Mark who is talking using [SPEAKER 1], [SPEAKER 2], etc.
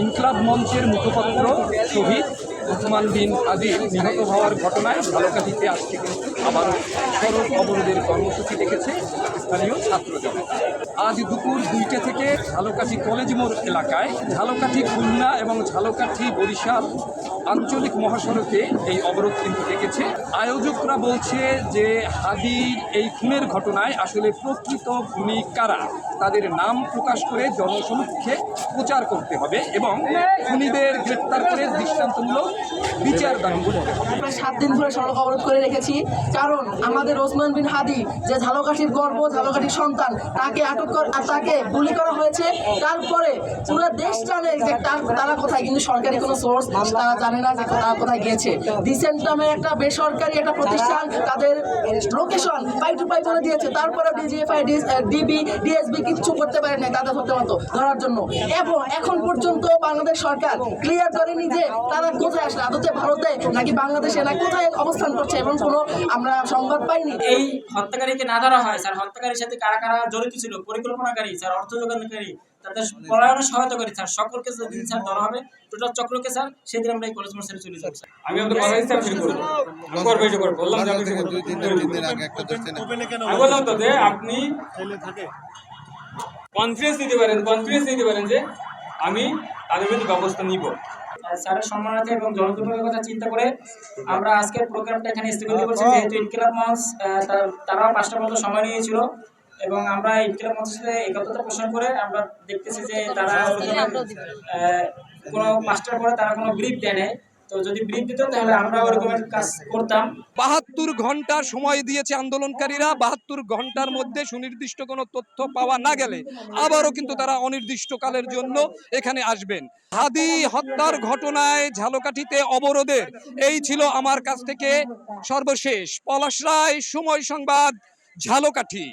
[SPEAKER 1] ইনকলাব মঞ্চের মুখপাত্র শহীদ ওসমান বিন হাদির নিহত হওয়ার ঘটনায় ঝালকাঠিতে আজকে কিন্তু আবারও সড়ক অবরোধের কর্মসূচি দেখেছে স্থানীয় ছাত্র জনতা। আজ দুপুর 2টা থেকে ঝালকাঠি কলেজ মোড় এলাকায় ঝালকাঠি খুলনা এবং ঝালকাঠি বরিশাল আঞ্চলিক মহাসড়কে এই অবরোধ কিন্তু দেখেছে। আয়োজকরা বলছে যে হাদির এই খুনের ঘটনায় আসলে প্রকৃত খুনি কারা তাদের নাম প্রকাশ করে জনসমক্ষে প্রচার করতে হবে এবং খুনিদের গ্রেপ্তার করে দৃষ্টান্তমূলক বিচার দাবি করতে হবে।
[SPEAKER 2] 7 দিন ধরে সড়ক অবরোধ করে রেখেছি, কারণ আমাদের ওসমান বিন হাদি যে ঝালকাঠির গর্ব, ঝালকাঠির সন্তান, তাকে আটক তাকে গুলি করা হয়েছে। তারপরে পুরো দেশ জানে যে তারা কোথায়, কিন্তু সরকারি কোনো সোর্স তারা জানে না যে তারা কোথায় গিয়েছে। ডিসেন্ট নামে একটা বেসরকারি একটা প্রতিষ্ঠান তাদের লোকেশন পাই টু পাই বলে দিয়েছে। তারপরে ডিজিএফআই, ডিবি, ডিএসবি কিচ্ছু করতে পারে না তাদের ধরার জন্য। এবং এখন পর্যন্ত বাংলাদেশ সরকার ক্লিয়ার করেনি যে তারা কোথায় আসলে, আদতে ভারতে নাকি বাংলাদেশে, না কোথায় অবস্থান করছে, এবং কোনো আমরা সংবাদ পাইনি।
[SPEAKER 3] এই হত্যাকারীকে না ধরা হয় স্যার, হত্যাকারীর সাথে কারা কারা জড়িত ছিল, পরিকল্পনাকারী স্যার, অর্থ যোগানকারী, তাদের পলায়নে সহায়তা করি স্যার, সকলকে যেদিন স্যার ধরা হবে টোটাল চক্রকে স্যার, সেদিন আমরা এই কলেজ মোড় ছেড়ে চলে যাব স্যার।
[SPEAKER 4] আমি আপনাদের কথা হিসাব শুরু করব। আমি করব এই করে বললাম যে আপনি আমি বললাম তো যে আপনি কনফিডেন্স দিতে পারেন যে আমি তাদের বিরুদ্ধে ব্যবস্থা নিব।
[SPEAKER 3] স্যারের সম্মানার্থে এবং জনদুর্ভোগের কথা চিন্তা করে আমরা আজকের প্রোগ্রামটা এখানে স্থগিত করছি, যেহেতু ইনকিলাব মঞ্চ তারাও 5টা পর্যন্ত সময় নিয়েছিল এবং আমরা ইনকিলাব মঞ্চের সাথে একত্রতা পোষণ করে আমরা দেখতেছি যে তারা কোনো 5টার পরে তারা কোনো ব্রিফ দেয় নাই। তো যদি ব্রিফ দিত তাহলে আমরা ওরকমের কাজ করতাম।
[SPEAKER 1] 72 ঘন্টা সময় দিয়েছে আন্দোলনকারীরা। 72 ঘন্টার মধ্যে সুনির্দিষ্ট কোনো তথ্য পাওয়া না গেলে আবারও কিন্তু তারা অনির্দিষ্টকালের জন্য এখানে আসবেন। হাদি হত্যার ঘটনায় ঝালকাঠিতে অবরোধের এই ছিল আমার কাছ থেকে সর্বশেষ। পলাশ রায়, সময় সংবাদ, ঝালকাঠি।